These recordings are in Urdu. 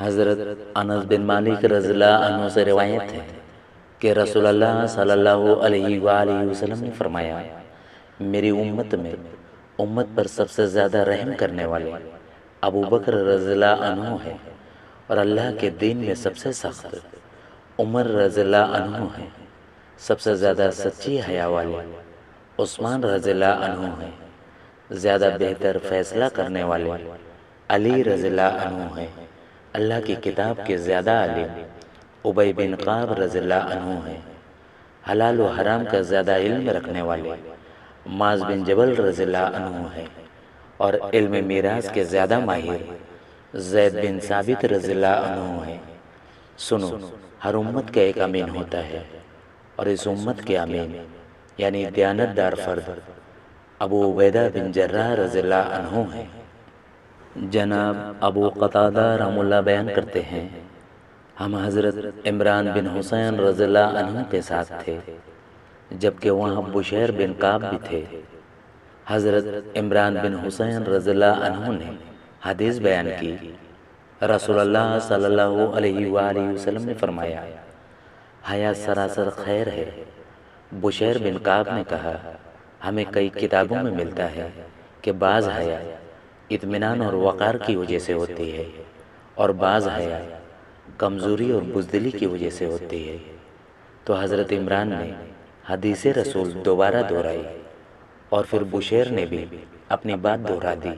حضرت انس بن مالک رضی اللہ عنہ سے روایت ہے کہ رسول اللہ صلی اللہ علیہ وآلہ وسلم نے فرمایا، میری امت میں امت پر سب سے زیادہ رحم کرنے والے ابو بکر رضی اللہ عنہ ہیں، اور اللہ کے دین میں سب سے سخت عمر رضی اللہ عنہ ہیں، سب سے زیادہ سچی حیا والے عثمان رضی اللہ عنہ ہیں، زیادہ بہتر فیصلہ کرنے والے علی رضی اللہ عنہ ہیں، اللہ کی کتاب کے زیادہ عالم ابی بن کعب رضی اللہ عنہ ہیں، حلال و حرام کا زیادہ علم رکھنے والے معاذ بن جبل رضی اللہ عنہ ہیں، اور علم میراث کے زیادہ ماہر زید بن ثابت رضی اللہ عنہ ہیں۔ سنو، ہر امت کا ایک امین ہوتا ہے، اور اس امت کے امین یعنی دیانتدار فرد ابو عبیدہ بن جراح رضی اللہ عنہ ہیں۔ جناب ابو قتادہ رحمہ اللہ بیان کرتے ہیں، ہم حضرت عمران بن حسین رضی اللہ عنہ کے ساتھ تھے، جبکہ وہاں بشیر بن کعب بھی تھے۔ حضرت عمران بن حسین رضی اللہ عنہ نے حدیث بیان کی، رسول اللہ صلی اللہ علیہ وآلہ وسلم نے فرمایا، حیا سراسر خیر ہے۔ بشیر بن کعب نے کہا، ہمیں کئی کتابوں میں ملتا ہے کہ بعض حیا اطمینان اور وقار کی وجہ سے ہوتی ہے، اور بعض حیا کمزوری اور بزدلی کی وجہ سے ہوتی ہے۔ تو حضرت عمران نے حدیث رسول دوبارہ دہرائی، اور پھر بشیر نے بھی اپنی بات دہرا دی۔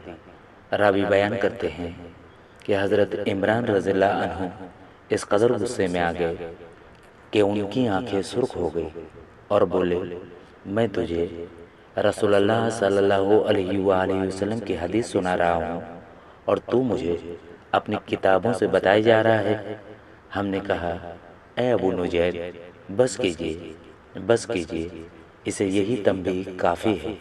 راوی بیان کرتے ہیں کہ حضرت عمران رضی اللہ عنہ اس قدر غصے میں آ گئے کہ ان کی آنکھیں سرخ ہو گئی اور بولے، میں تجھے رسول اللہ صلی اللہ علیہ وآلہ وسلم کی حدیث سنا رہا ہوں، اور تو مجھے اپنی کتابوں سے بتائے جا رہا ہے۔ ہم نے کہا، اے ابو نجید، بس کیجئے، اسے یہی تنبیہ کافی ہے۔